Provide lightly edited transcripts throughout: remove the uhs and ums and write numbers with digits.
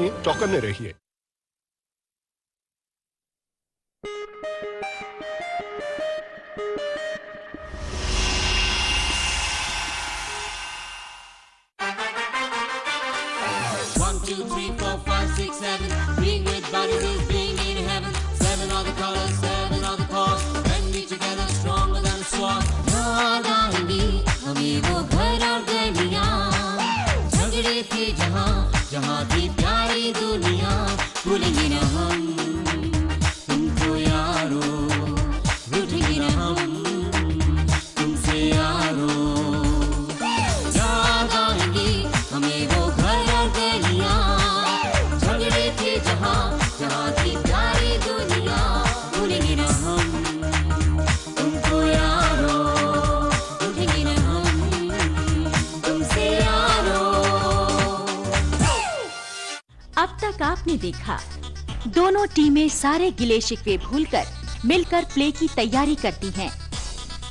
नहीं, चौकन्ने रहिए। जहाँ भी प्यारी दुनिया भूलेंगे न हम तुमको यारो, रूठेंगे न हम तुमसे यारो। याद आएंगी हमें वो घर और गलियाँ, झगड़े थे जहाँ जहाँ थी प्यारी दुनिया, भूलेंगे न हम तुमको यारो, रूठेंगे न हम तुमसे यारो। अब तक आपने देखा दोनों टीमें सारे गिले शिकवे भूलकर मिलकर प्ले की तैयारी करती हैं।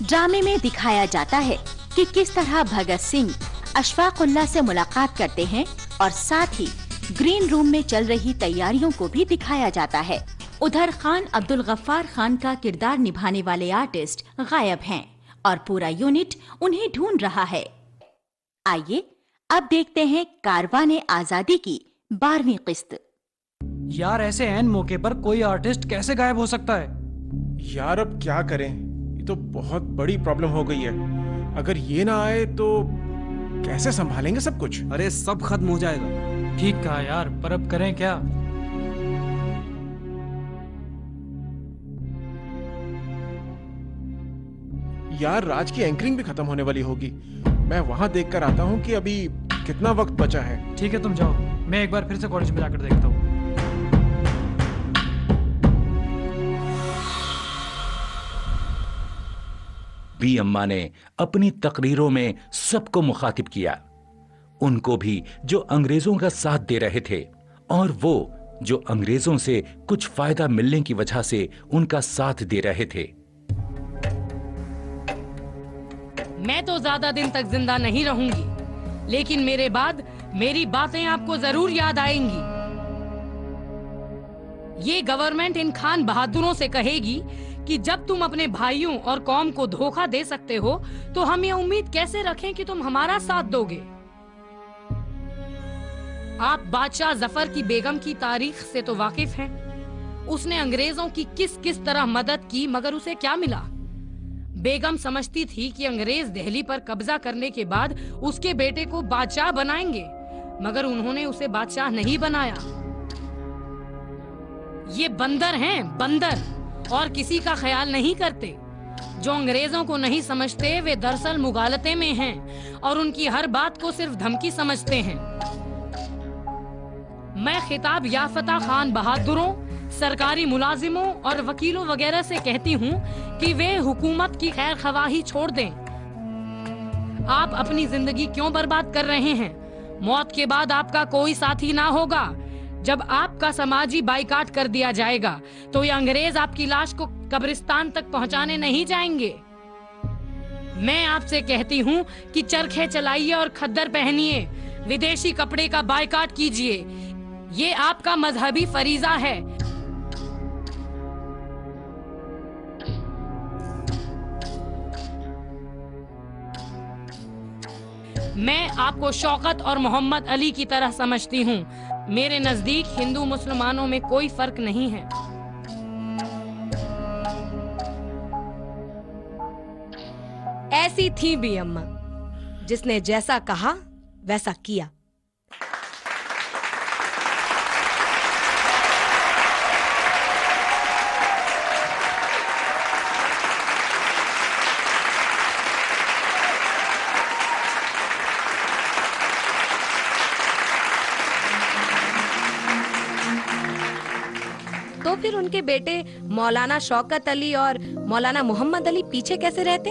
ड्रामे में दिखाया जाता है कि किस तरह भगत सिंह अशफाकुल्लाह से मुलाकात करते हैं और साथ ही ग्रीन रूम में चल रही तैयारियों को भी दिखाया जाता है। उधर खान अब्दुल गफ्फार खान का किरदार निभाने वाले आर्टिस्ट गायब हैं और पूरा यूनिट उन्हें ढूंढ रहा है। आइए अब देखते हैं कारवाने आजादी की 12वीं किस्त। यार ऐसे ऐन मौके पर कोई आर्टिस्ट कैसे गायब हो सकता है? यार अब क्या करें, ये तो बहुत बड़ी प्रॉब्लम हो गई है। अगर ये ना आए तो कैसे संभालेंगे सब कुछ? अरे सब खत्म हो जाएगा। ठीक कहा यार, पर अब करें क्या? यार राज की एंकरिंग भी खत्म होने वाली होगी। मैं वहां देखकर आता हूँ कि अभी कितना वक्त बचा है। ठीक है तुम जाओ, मैं एक बार फिर से कॉलेज में जाकर देखता हूँ। बी अम्मा ने अपनी तकरीरों में सबको मुखातिब किया, उनको भी जो अंग्रेजों का साथ दे रहे थे और वो जो अंग्रेजों से कुछ फायदा मिलने की वजह से उनका साथ दे रहे थे। मैं तो ज्यादा दिन तक जिंदा नहीं रहूंगी, लेकिन मेरे बाद मेरी बातें आपको जरूर याद आएंगी। ये गवर्नमेंट इन खान बहादुरों से कहेगी कि जब तुम अपने भाइयों और कौम को धोखा दे सकते हो तो हम ये उम्मीद कैसे रखें कि तुम हमारा साथ दोगे। आप बादशाह जफर की बेगम की तारीख से तो वाकिफ हैं। उसने अंग्रेजों की किस किस तरह मदद की, मगर उसे क्या मिला? बेगम समझती थी कि अंग्रेज दिल्ली पर कब्जा करने के बाद उसके बेटे को बादशाह बनाएंगे, मगर उन्होंने उसे बादशाह नहीं बनाया। ये बंदर हैं, बंदर, और किसी का ख्याल नहीं करते। जो अंग्रेजों को नहीं समझते वे दरअसल मुगालते में हैं और उनकी हर बात को सिर्फ धमकी समझते हैं। मैं खिताब याफ्ता खान बहादुरों, सरकारी मुलाजिमों और वकीलों वगैरह से कहती हूँ कि वे हुकूमत की खैर ख्वाही छोड़ दें। आप अपनी जिंदगी क्यों बर्बाद कर रहे हैं? मौत के बाद आपका कोई साथी ना होगा। जब आपका समाजी बाइकाट कर दिया जाएगा तो ये अंग्रेज आपकी लाश को कब्रिस्तान तक पहुंचाने नहीं जाएंगे। मैं आपसे कहती हूँ कि चरखे चलाइए और खद्दर पहनिए, विदेशी कपड़े का बाइकाट कीजिए। ये आपका मजहबी फरीजा है। मैं आपको शौकत और मोहम्मद अली की तरह समझती हूँ। मेरे नजदीक हिंदू मुसलमानों में कोई फर्क नहीं है। ऐसी थी भी अम्मा, जिसने जैसा कहा वैसा किया। तो फिर उनके बेटे मौलाना शौकत अली और मौलाना मोहम्मद अली पीछे कैसे रहते?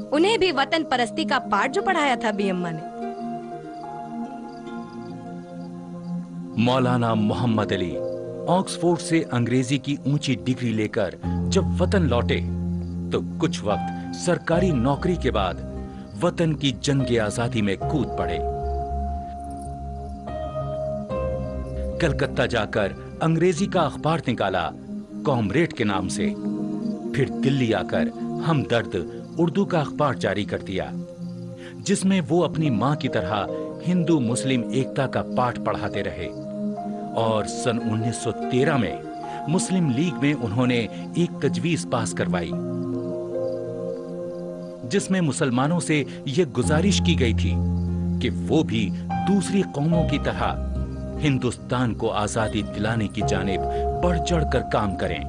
उन्हें भी वतन परस्ती का पाठ जो पढ़ाया था बी अम्मा ने। मौलाना मोहम्मद अली ऑक्सफोर्ड से अंग्रेजी की ऊंची डिग्री लेकर जब वतन लौटे तो कुछ वक्त सरकारी नौकरी के बाद वतन की जंग आजादी में कूद पड़े। कलकत्ता जाकर अंग्रेजी का अखबार निकाला कॉमरेड के नाम से। फिर दिल्ली आकर हमदर्द उर्दू का अखबार जारी कर दिया, जिसमें वो अपनी मां की तरह हिंदू मुस्लिम एकता का पाठ पढ़ाते रहे। और सन 1913 में मुस्लिम लीग में उन्होंने एक तजवीज पास करवाई, जिसमें मुसलमानों से यह गुजारिश की गई थी कि वो भी दूसरी कौमों की तरह हिंदुस्तान को आजादी दिलाने की जानिब बढ़ चढ़कर काम करें।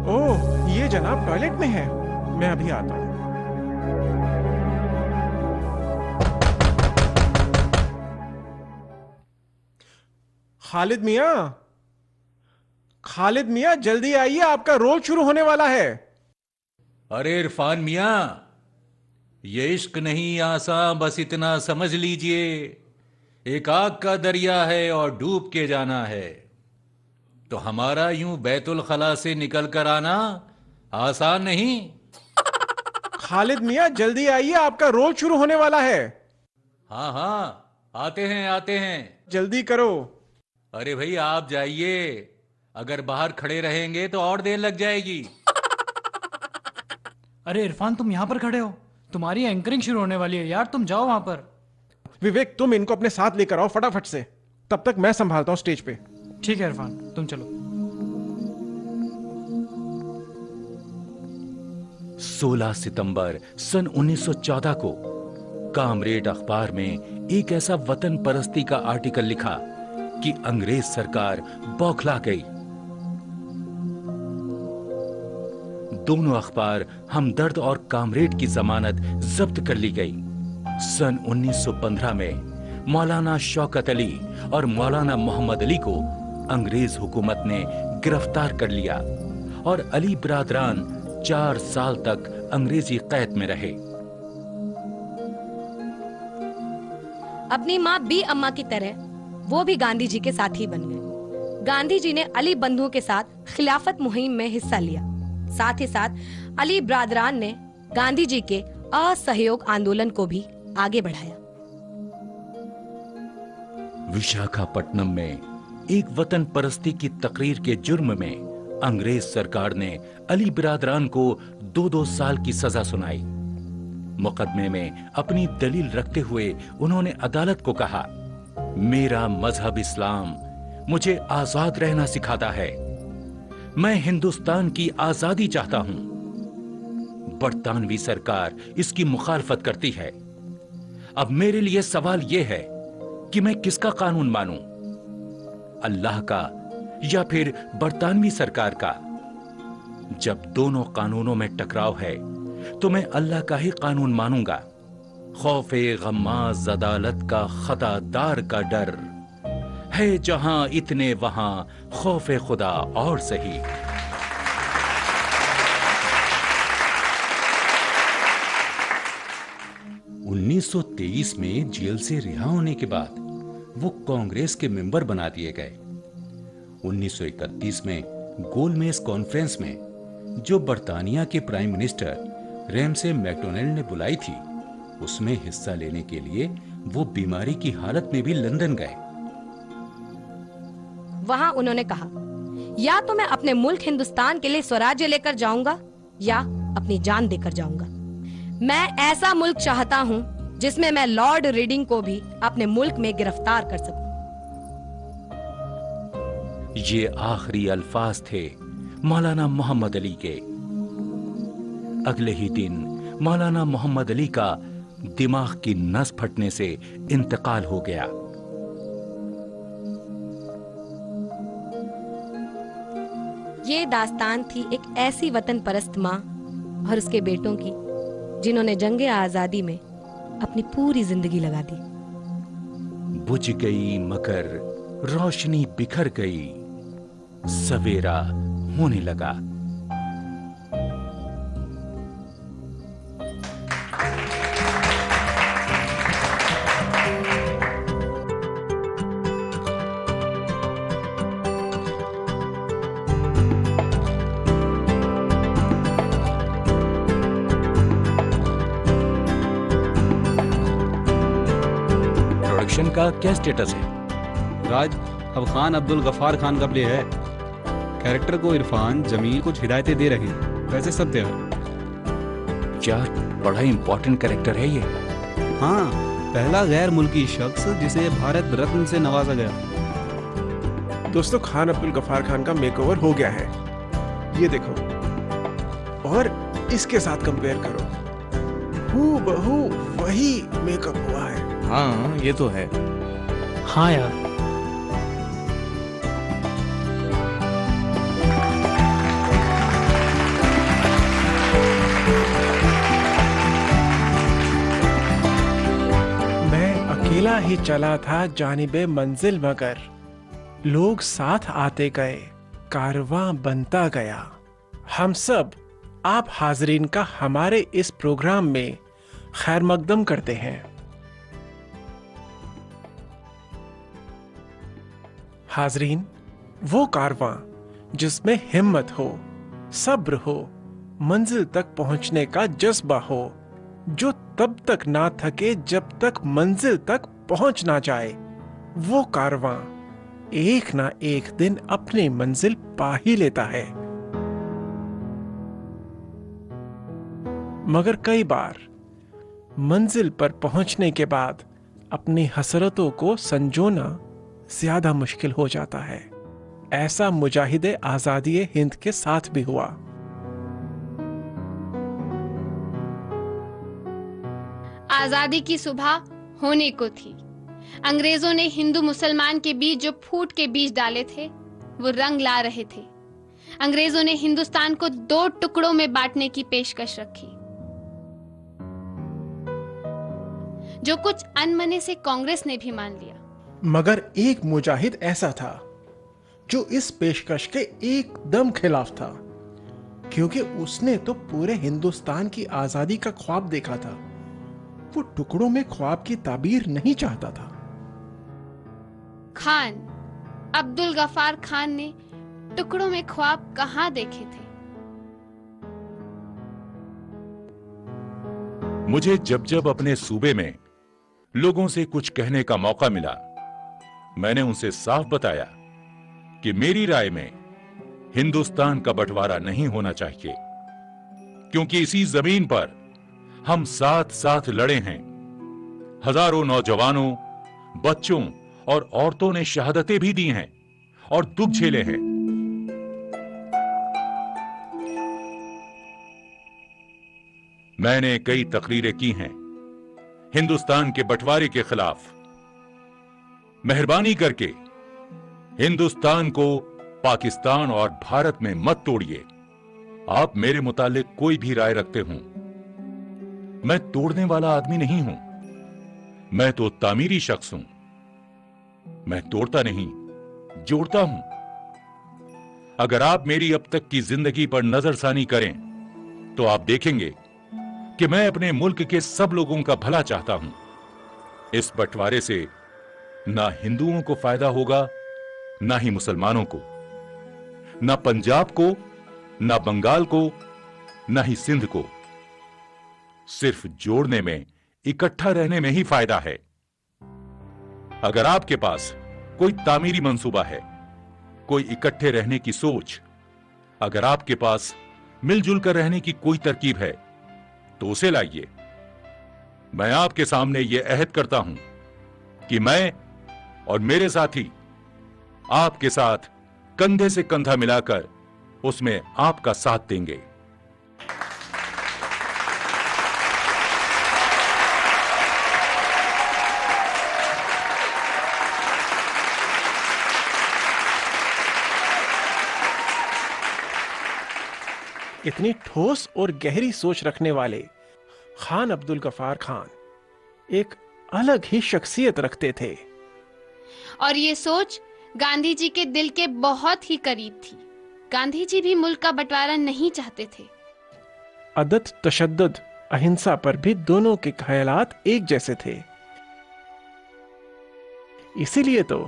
ओह, ये जनाब टॉयलेट में है, मैं अभी आता हूं। खालिद मियां, खालिद मियां, जल्दी आइए, आपका रोल शुरू होने वाला है। अरे इरफान मियां, ये इश्क नहीं आसान, बस इतना समझ लीजिए, एक आग का दरिया है और डूब के जाना है। तो हमारा यूं बैतुल खला से निकल कर आना आसान नहीं। खालिद मियां, जल्दी आइए, आपका रोल शुरू होने वाला है। हाँ हाँ, आते हैं। जल्दी करो। अरे भाई आप जाइए, अगर बाहर खड़े रहेंगे तो और देर लग जाएगी। अरे इरफान, तुम यहाँ पर खड़े हो, तुम्हारी एंकरिंग शुरू होने वाली है यार, तुम जाओ वहां पर। विवेक, तुम इनको अपने साथ लेकर आओ फटाफट से, तब तक मैं संभालता हूं स्टेज पे। ठीक है इरफान, तुम चलो। 16 सितंबर सन 1914 को कामरेड अखबार में एक ऐसा वतन परस्ती का आर्टिकल लिखा कि अंग्रेज सरकार बौखला गई। दोनों अखबार हमदर्द और कामरेड की जमानत जब्त कर ली गई। सन 1915 में मौलाना शौकत अली और मौलाना मोहम्मद अली को अंग्रेज हुकूमत ने गिरफ्तार कर लिया और अली बिरादरान 4 साल तक अंग्रेजी कैद में रहे। अपनी माँ बी अम्मा की तरह वो भी गांधी जी के साथी बन गए। गांधी जी ने अली बंधुओं के साथ खिलाफत मुहिम में हिस्सा लिया। साथ ही साथ अली ब्रादरान ने गांधी जी के असहयोग आंदोलन को भी आगे बढ़ाया। विशाखापट्टनम में एक वतन परस्ती की तकरीर के जुर्म में अंग्रेज सरकार ने अली बिरादरान को 2-2 साल की सजा सुनाई। मुकदमे में अपनी दलील रखते हुए उन्होंने अदालत को कहा, मेरा मजहब इस्लाम मुझे आजाद रहना सिखाता है, मैं हिंदुस्तान की आजादी चाहता हूं। बरतानवी सरकार इसकी मुखालफत करती है। अब मेरे लिए सवाल यह है कि मैं किसका कानून मानूं, अल्लाह का या फिर बरतानवी सरकार का। जब दोनों कानूनों में टकराव है तो मैं अल्लाह का ही कानून मानूंगा। खौफे गम्माज़ अदालत का खतादार का डर है, जहां इतने वहां खौफे खुदा और सही। उन्नीस 1923 में जेल से रिहा होने के बाद वो कांग्रेस के मेंबर बना दिए गए। 1931 में गोलमेज कॉन्फ्रेंस में, जो बर्तानिया के प्राइम मिनिस्टर रैमसे मैकडोनाल्ड ने बुलाई थी, उसमें हिस्सा लेने के लिए वो बीमारी की हालत में भी लंदन गए। वहां उन्होंने कहा, या तो मैं अपने मुल्क हिंदुस्तान के लिए स्वराज्य लेकर जाऊंगा या अपनी जान देकर जाऊंगा। मैं ऐसा मुल्क चाहता हूं जिसमें मैं लॉर्ड रीडिंग को भी अपने मुल्क में गिरफ्तार कर सकूं। ये आखिरी अल्फाज थे मौलाना मोहम्मद अली के। अगले ही दिन मौलाना मोहम्मद अली का दिमाग की नस फटने से इंतकाल हो गया। ये दास्तान थी एक ऐसी वतन परस्त माँ और उसके बेटों की, जिन्होंने जंगे आजादी में अपनी पूरी जिंदगी लगा दी। बुझ गई मगर रोशनी बिखर गई, सवेरा होने लगा। प्रोडक्शन का क्या स्टेटस है? राज, अब खान अब्दुल गफ्फार खान का प्ले है। कैरेक्टर को इरफान, जमील कुछ हिदायतें दे रहे हैं, वैसे सब तैयार। यार बड़ा इंपॉर्टेंट कैरेक्टर है ये। हाँ, पहला गैर मुल्की शख्स जिसे भारत रत्न से नवाजा गया। दोस्तों, खान अब्दुल गफ्फार खान का मेकओवर हो गया है, ये देखो, और इसके साथ कंपेयर करो, हूबहू वही मेकअप हुआ है। हाँ ये तो है। हाँ यार, अकेला ही चला था जानिबे मंजिल, मगर लोग साथ आते गए, कारवां बनता गया। हम सब आप हाजरीन का हमारे इस प्रोग्राम में खैर मकदम करते हैं। हाजरीन, वो कारवां जिसमें हिम्मत हो, सब्र हो, मंजिल तक पहुंचने का जज्बा हो, जो तब तक ना थके जब तक मंजिल तक पहुंच ना जाए, वो कारवां एक ना एक दिन अपनी मंजिल पा ही लेता है। मगर कई बार मंजिल पर पहुंचने के बाद अपनी हसरतों को संजोना ज्यादा मुश्किल हो जाता है। ऐसा मुजाहिदे आजादी हिंद के साथ भी हुआ। आजादी की सुबह होने को थी। अंग्रेजों ने हिंदू मुसलमान के बीच जो फूट के बीज डाले थे वो रंग ला रहे थे। अंग्रेजों ने हिंदुस्तान को 2 टुकड़ों में बांटने की पेशकश रखी, जो कुछ अनमने से कांग्रेस ने भी मान लिया। मगर एक मुजाहिद ऐसा था जो इस पेशकश के एकदम खिलाफ था, क्योंकि उसने तो पूरे हिंदुस्तान की आजादी का ख्वाब देखा था। वो टुकड़ों में ख्वाब की ताबीर नहीं चाहता था। खान अब्दुल गफ्फार खान ने टुकड़ों में ख्वाब कहां देखे थे? मुझे जब जब अपने सूबे में लोगों से कुछ कहने का मौका मिला, मैंने उनसे साफ बताया कि मेरी राय में हिंदुस्तान का बंटवारा नहीं होना चाहिए, क्योंकि इसी जमीन पर हम साथ साथ लड़े हैं। हजारों नौजवानों, बच्चों और औरतों ने शहादतें भी दी हैं और दुख झेले हैं। मैंने कई तकरीरें की हैं हिंदुस्तान के बंटवारे के खिलाफ। मेहरबानी करके हिंदुस्तान को पाकिस्तान और भारत में मत तोड़िए। आप मेरे मुतालिक कोई भी राय रखते हों, मैं तोड़ने वाला आदमी नहीं हूं। मैं तो तामीरी शख्स हूं। मैं तोड़ता नहीं, जोड़ता हूं। अगर आप मेरी अब तक की जिंदगी पर नजरसानी करें तो आप देखेंगे कि मैं अपने मुल्क के सब लोगों का भला चाहता हूं। इस बंटवारे से ना हिंदुओं को फायदा होगा, ना ही मुसलमानों को, ना पंजाब को, ना बंगाल को, ना ही सिंध को। सिर्फ जोड़ने में, इकट्ठा रहने में ही फायदा है। अगर आपके पास कोई तामीरी मंसूबा है, कोई इकट्ठे रहने की सोच, अगर आपके पास मिलजुल कर रहने की कोई तरकीब है, तो उसे लाइए। मैं आपके सामने यह अहद करता हूं कि मैं और मेरे साथी आपके साथ कंधे से कंधा मिलाकर उसमें आपका साथ देंगे। इतनी ठोस और गहरी सोच रखने वाले खान अब्दुल गफ्फार खान एक अलग ही शख्सियत रखते थे। और ये सोच गांधी जी के दिल के बहुत ही करीब थी। गांधी जी भी मुल्क का बंटवारा नहीं चाहते थे। अदद, तशद्दुद, अहिंसा पर भी दोनों के ख्यालात एक जैसे थे। इसीलिए तो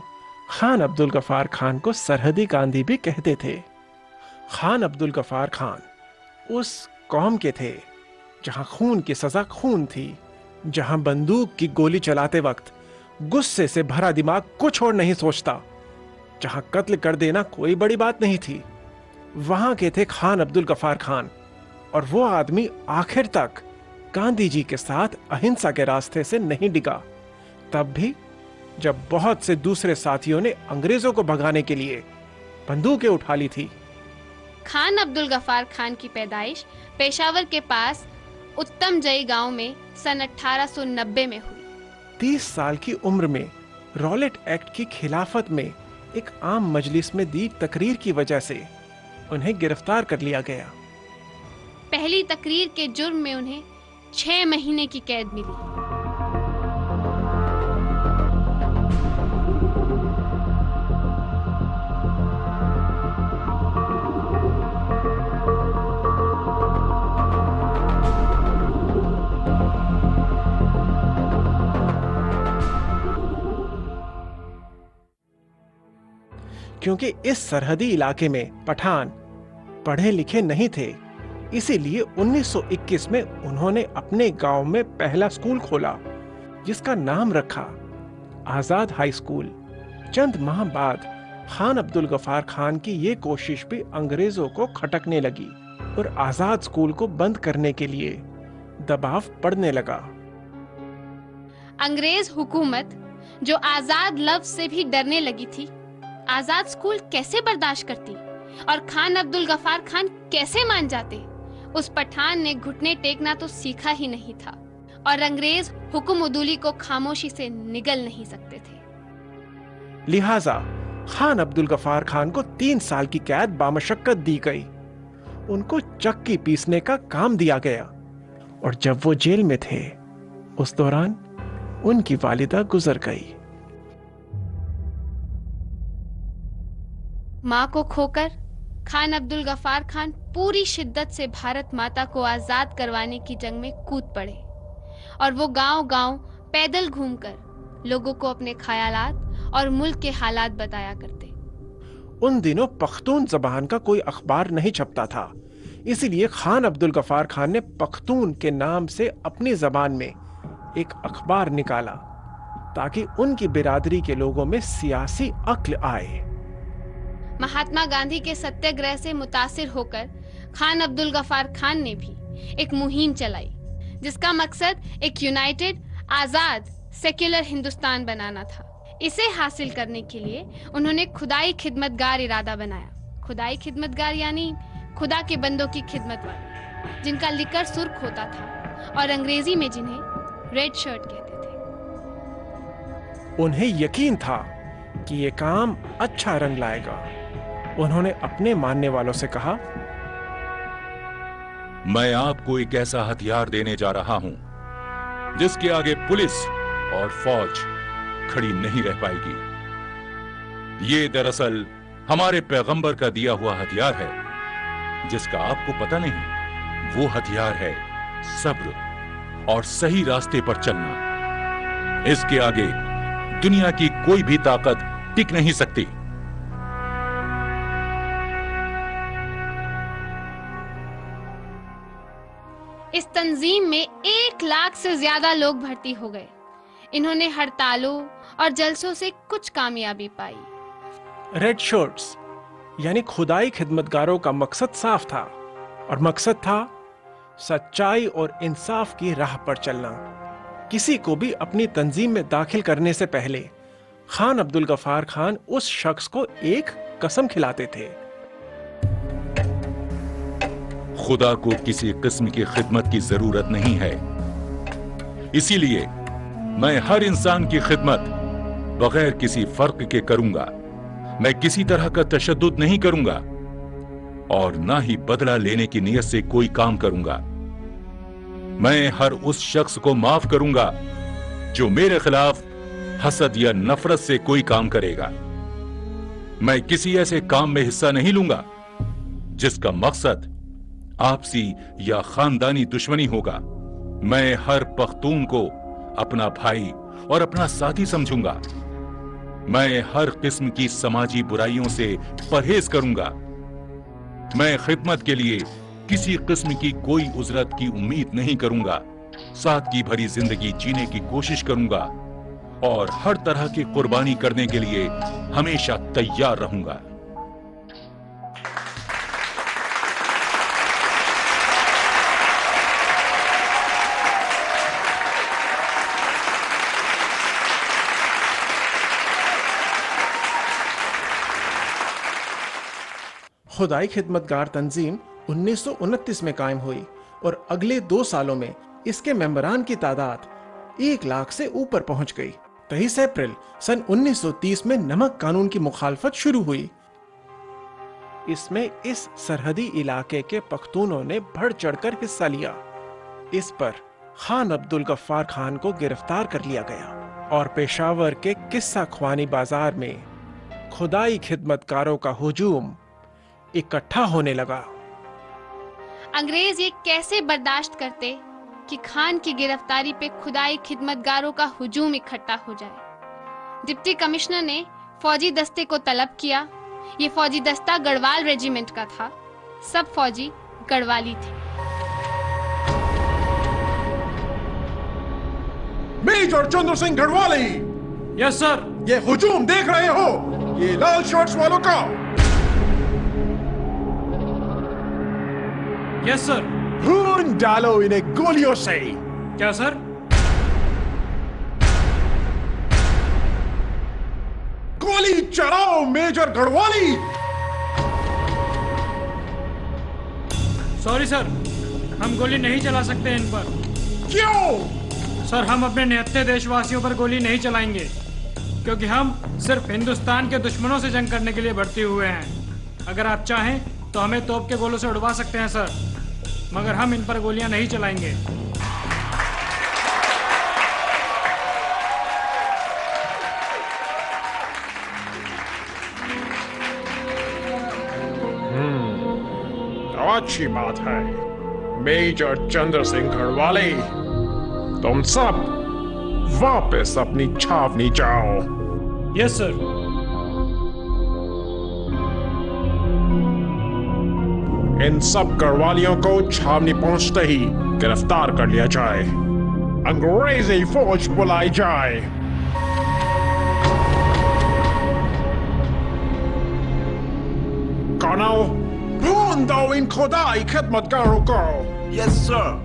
खान अब्दुल गफ्फार खान को सरहदी गांधी भी कहते थे। खान अब्दुल गफ्फार खान उस कौम के थे जहां खून की सजा खून थी, जहां बंदूक की गोली चलाते वक्त गुस्से से भरा दिमाग कुछ और नहीं सोचता। जहां कत्ल कर देना कोई बड़ी बात नहीं थी, वहां के थे खान अब्दुल गफ्फार खान, और वो आदमी आखिर तक गांधी जी के साथ अहिंसा के रास्ते से नहीं डिगा, तब भी जब बहुत से दूसरे साथियों ने अंग्रेजों को भगाने के लिए बंदूकें उठा ली थी। खान अब्दुल गफ्फार खान की पैदाइश पेशावर के पास उत्तम जई गांव में सन 1890 में हुई। 30 साल की उम्र में रॉलेट एक्ट की खिलाफत में एक आम मजलिस में दी तकरीर की वजह से उन्हें गिरफ्तार कर लिया गया। पहली तकरीर के जुर्म में उन्हें 6 महीने की कैद मिली। क्योंकि इस सरहदी इलाके में पठान पढ़े लिखे नहीं थे, इसीलिए 1921 में उन्होंने अपने गांव में पहला स्कूल खोला, जिसका नाम रखा आजाद हाई स्कूल। चंद माह बाद खान अब्दुल गफ्फार खान की ये कोशिश भी अंग्रेजों को खटकने लगी और आजाद स्कूल को बंद करने के लिए दबाव पड़ने लगा। अंग्रेज हुकूमत जो आजाद लफ्ज से भी डरने लगी थी, आजाद स्कूल कैसे बर्दाश्त करती और खान अब्दुल गफ्फार खान कैसे मान जाते। उस पठान ने घुटने टेकना तो सीखा ही नहीं था और अंग्रेज हुक्म उदूली को खामोशी से निगल नहीं सकते थे। लिहाजा खान अब्दुल गफ्फार खान को 3 साल की कैद बामशक्कत दी गई। उनको चक्की पीसने का काम दिया गया और जब वो जेल में थे, उस दौरान उनकी वालिदा गुजर गई। माँ को खोकर खान अब्दुल गफ्फार खान पूरी शिद्दत से भारत माता को आजाद करवाने की जंग में कूद पड़े और वो गांव-गांव पैदल घूमकर लोगों को अपने ख्यालात और मुल्क के हालात बताया करते। उन दिनों पख्तून जबान का कोई अखबार नहीं छपता था, इसीलिए खान अब्दुल गफ्फार खान ने पख्तून के नाम से अपनी जबान में एक अखबार निकाला ताकि उनकी बिरादरी के लोगों में सियासी अक्ल आए। महात्मा गांधी के सत्याग्रह से मुतासिर होकर खान अब्दुल गफ्फार खान ने भी एक मुहिम चलाई, जिसका मकसद एक यूनाइटेड, आजाद, सेक्युलर हिंदुस्तान बनाना था। इसे हासिल करने के लिए उन्होंने खुदाई खिदमतगार इरादा बनाया। खुदाई खिदमतगार यानी खुदा के बंदों की खिदमत वाले, जिनका लिकर सुर्ख होता था और अंग्रेजी में जिन्हें रेड शर्ट कहते थे। उन्हें यकीन था कि ये काम अच्छा रंग लाएगा। उन्होंने अपने मानने वालों से कहा, मैं आपको एक ऐसा हथियार देने जा रहा हूं जिसके आगे पुलिस और फौज खड़ी नहीं रह पाएगी। ये दरअसल हमारे पैगंबर का दिया हुआ हथियार है, जिसका आपको पता नहीं। वो हथियार है सब्र और सही रास्ते पर चलना। इसके आगे दुनिया की कोई भी ताकत टिक नहीं सकती। इस तंजीम में 1 लाख से ज्यादा लोग भर्ती हो गए। इन्होंने हड़तालों और जलसों से कुछ कामयाबी पाई। रेड शर्ट्स यानी खुदाई खिदमतगारों का मकसद साफ था, और मकसद था सच्चाई और इंसाफ की राह पर चलना। किसी को भी अपनी तंजीम में दाखिल करने से पहले खान अब्दुल गफ्फार खान उस शख्स को एक कसम खिलाते थे। खुदा को किसी किस्म की खिदमत की जरूरत नहीं है, इसीलिए मैं हर इंसान की खिदमत बगैर किसी फर्क के करूंगा। मैं किसी तरह का तशद्दुद नहीं करूंगा और ना ही बदला लेने की नीयत से कोई काम करूंगा। मैं हर उस शख्स को माफ करूंगा जो मेरे खिलाफ हसद या नफरत से कोई काम करेगा। मैं किसी ऐसे काम में हिस्सा नहीं लूंगा जिसका मकसद आपसी या खानदानी दुश्मनी होगा। मैं हर पख्तून को अपना भाई और अपना साथी समझूंगा। मैं हर किस्म की समाजी बुराइयों से परहेज करूंगा। मैं खिदमत के लिए किसी किस्म की कोई उजरत की उम्मीद नहीं करूंगा। सादगी भरी जिंदगी जीने की कोशिश करूंगा और हर तरह की कुर्बानी करने के लिए हमेशा तैयार रहूंगा। खुदाई खिदमतगार तंजीम 1929 में कायम हुई और अगले 2 सालों में इसके मेंबरान की तादाद 1 लाख से ऊपर पहुंच गई। 23 अप्रैल सन 1930 में नमक कानून की मुखालफत शुरू हुई। इसमें इस सरहदी इलाके के पख्तूनों ने बढ़ चढ़कर हिस्सा लिया। इस पर खान अब्दुल गफ्फार खान को गिरफ्तार कर लिया गया और पेशावर के किस्सा ख्वानी बाजार में खुदाई खिदमतकारों का हुजूम इकट्ठा होने लगा। अंग्रेज ये कैसे बर्दाश्त करते कि खान की गिरफ्तारी पे खुदाई खिदमतगारों का हुजूम इकट्ठा हो जाए। डिप्टी कमिश्नर ने फौजी दस्ते को तलब किया। ये फौजी दस्ता गढ़वाल रेजिमेंट का था। सब फौजी गढ़वाली थे। Major Chandra Singh Garhwali. Yes sir. ये हुजूम देख रहे हो, ये लाल शर्ट्स वालों का। Yes sir. खून डालो इन्हें गोलियों से। क्या सर? गोली चलाओ मेजर गढ़वाली। सॉरी सर, हम गोली नहीं चला सकते इन पर। क्यों? सर, हम अपने निहत्थे देशवासियों पर गोली नहीं चलाएंगे क्योंकि हम सिर्फ हिंदुस्तान के दुश्मनों से जंग करने के लिए भर्ती हुए हैं। अगर आप चाहें तो हमें तोप के गोलों से उड़वा सकते हैं सर, मगर हम इन पर गोलियां नहीं चलाएंगे। अच्छी बात है मेजर चंद्र सिंह गढ़वाली, तुम सब वापस अपनी छावनी जाओ। Yes sir. इन सब गढ़वालियों को छावनी पहुंचते ही गिरफ्तार कर लिया जाए। अंग्रेजी फौज बुलाई जाए। कर्नल, ढूंढ दो इन खुदाई खिदमतगारों को। Yes sir.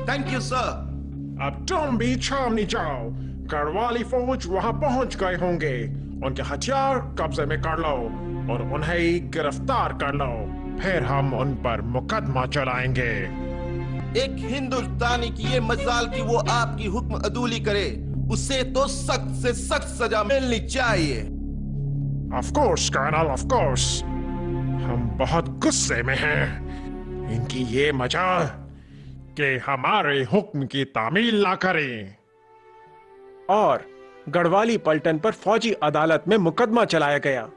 Thank you sir. अब तुम भी छावनी जाओ। गढ़वाली फौज वहां पहुंच गए होंगे। उनके हथियार कब्जे में कर लो और उन्हें गिरफ्तार कर लो। फिर हम उन पर मुकदमा चलाएंगे। एक हिंदुस्तानी की ये मजाल कि वो आपकी हुक्म अदूली करे, उसे तो सख्त से सख्त सजा मिलनी चाहिए। Of course colonel, of course. हम बहुत गुस्से में हैं। इनकी ये मजाल कि हमारे हुक्म की तामील ना करें। और गढ़वाली पलटन पर फौजी अदालत में मुकदमा चलाया गया।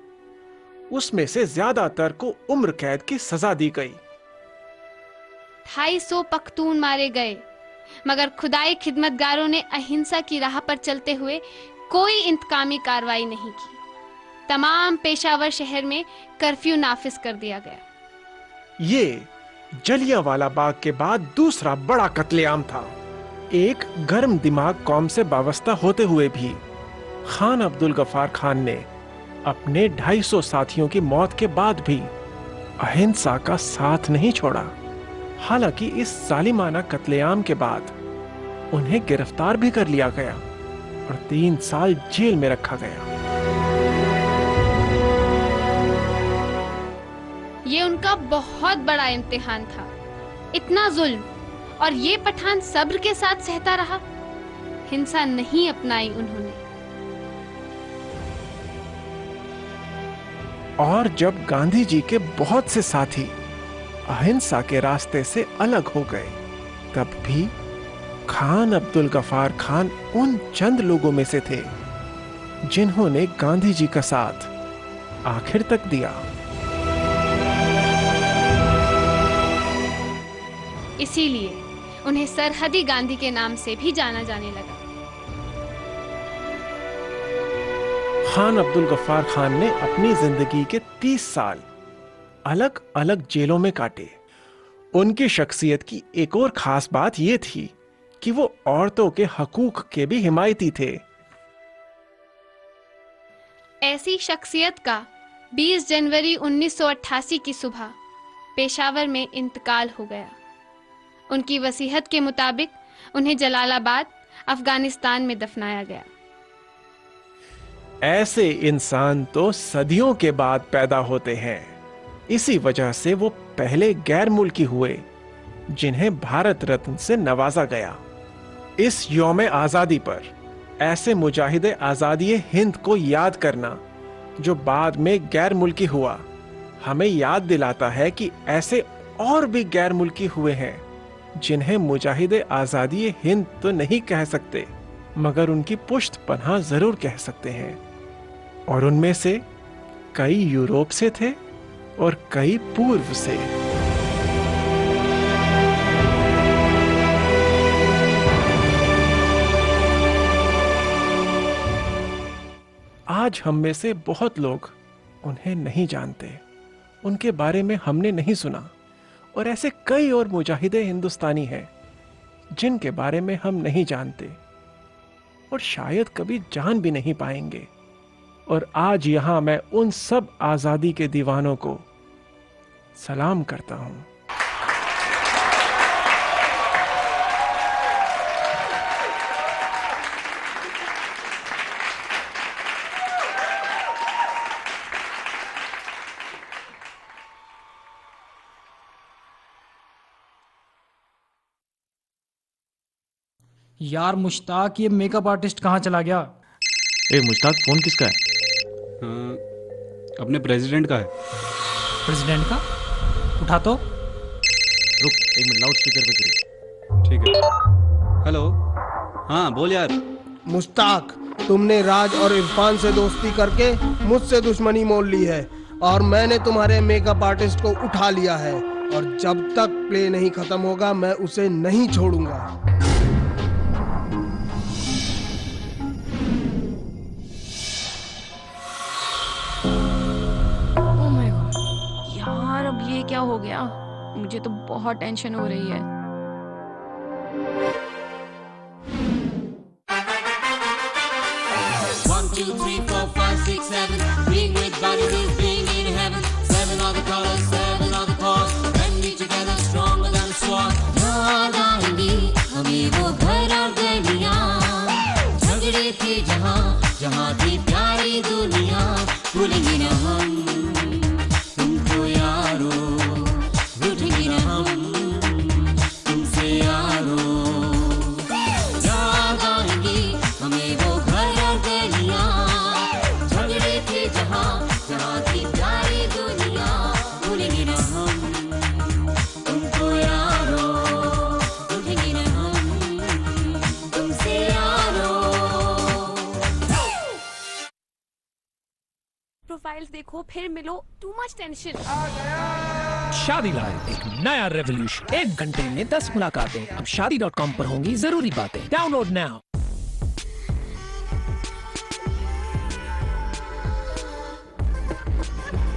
उसमें से ज्यादातर को उम्र कैद की सजा दी गई। 250 पख्तून मारे गए, मगर खुदाई खिदमतगारों ने अहिंसा की राह पर चलते हुए कोई इंतकामी कार्रवाई नहीं की। तमाम पेशावर शहर में कर्फ्यू नाफिज कर दिया गया। ये जलियांवाला बाग के बाद दूसरा बड़ा कत्लेआम था। एक गर्म दिमाग कौम से वाबस्ता होते हुए भी खान अब्दुल गफ्फार खान ने अपने 250 साथियों की मौत के बाद भी अहिंसा का साथ नहीं छोड़ा। हालांकि इस जालिमाना कत्लेआम के बाद उन्हें गिरफ्तार भी कर लिया गया और 3 साल जेल में रखा गया। ये उनका बहुत बड़ा इम्तिहान था। इतना जुल्म और ये पठान सब्र के साथ सहता रहा। हिंसा नहीं अपनाई उन्होंने। और जब गांधी जी के बहुत से साथी अहिंसा के रास्ते से अलग हो गए, तब भी खान अब्दुल गफार खान उन चंद लोगों में से थे जिन्होंने गांधी जी का साथ आखिर तक दिया। इसीलिए उन्हें सरहदी गांधी के नाम से भी जाना जाने लगा। खान अब्दुल गफ्फार खान ने अपनी जिंदगी के 30 साल अलग अलग जेलों में काटे। उनकी शख्सियत की एक और खास बात यह थी कि वो औरतों के हकूक के भी हिमायती थे। ऐसी शख्सियत का 20 जनवरी 1988 की सुबह पेशावर में इंतकाल हो गया। उनकी वसीयत के मुताबिक उन्हें जलालाबाद, अफगानिस्तान में दफनाया गया। ऐसे इंसान तो सदियों के बाद पैदा होते हैं। इसी वजह से वो पहले गैर मुल्की हुए जिन्हें भारत रत्न से नवाजा गया। इस यौम आजादी पर ऐसे मुजाहिदे आजादी हिंद को याद करना जो बाद में गैर मुल्की हुआ, हमें याद दिलाता है कि ऐसे और भी गैर मुल्की हुए हैं जिन्हें मुजाहिदे आजादी हिंद तो नहीं कह सकते, मगर उनकी पुष्ट पनाह जरूर कह सकते हैं। और उनमें से कई यूरोप से थे और कई पूर्व से। आज हम में से बहुत लोग उन्हें नहीं जानते, उनके बारे में हमने नहीं सुना। और ऐसे कई और मुजाहिदे हिंदुस्तानी हैं जिनके बारे में हम नहीं जानते और शायद कभी जान भी नहीं पाएंगे। और आज यहां मैं उन सब आजादी के दीवानों को सलाम करता हूं। यार मुश्ताक, ये मेकअप आर्टिस्ट कहाँ चला गया? ए मुश्ताक, फोन किसका है? अपने प्रेसिडेंट का है। प्रेसिडेंट का? उठा तो। रुक, एक मिनट, लाउड स्पीकर पे करिए। ठीक है। हेलो, हाँ बोल यार। मुश्ताक, तुमने राज और इरफान से दोस्ती करके मुझसे दुश्मनी मोल ली है और मैंने तुम्हारे मेकअप आर्टिस्ट को उठा लिया है और जब तक प्ले नहीं खत्म होगा मैं उसे नहीं छोड़ूंगा। अब ये क्या हो गया? मुझे तो बहुत टेंशन हो रही है। One, two, three, four, five, six, seven. Being with buddies is being in heaven. Seven are the colors, seven are the cause. When we together, stronger than a sword. याद आएंगी हमें वो घर और गलियां, झगड़े थे जहाँ जहाँ थी प्यारी दुनिया। भूलेंगे न हम तुमको यारो, रूठेंगे न हम तुमसे यारो। याद आएंगी हमें वो घर और गलियां, झगड़े थे जहाँ जहाँ थी प्यारी दुनिया। भूलेंगे न हम तुमको यारो, रूठेंगे न हम तुमसे यारो। प्रोफाइल्स देखो फिर मिलो, टू मच टेंशन। शादी लाइव, एक नया रेवोल्यूशन। 1 घंटे में 10 मुलाकातें अब शादी.com पर होंगी जरूरी बातें। Download now.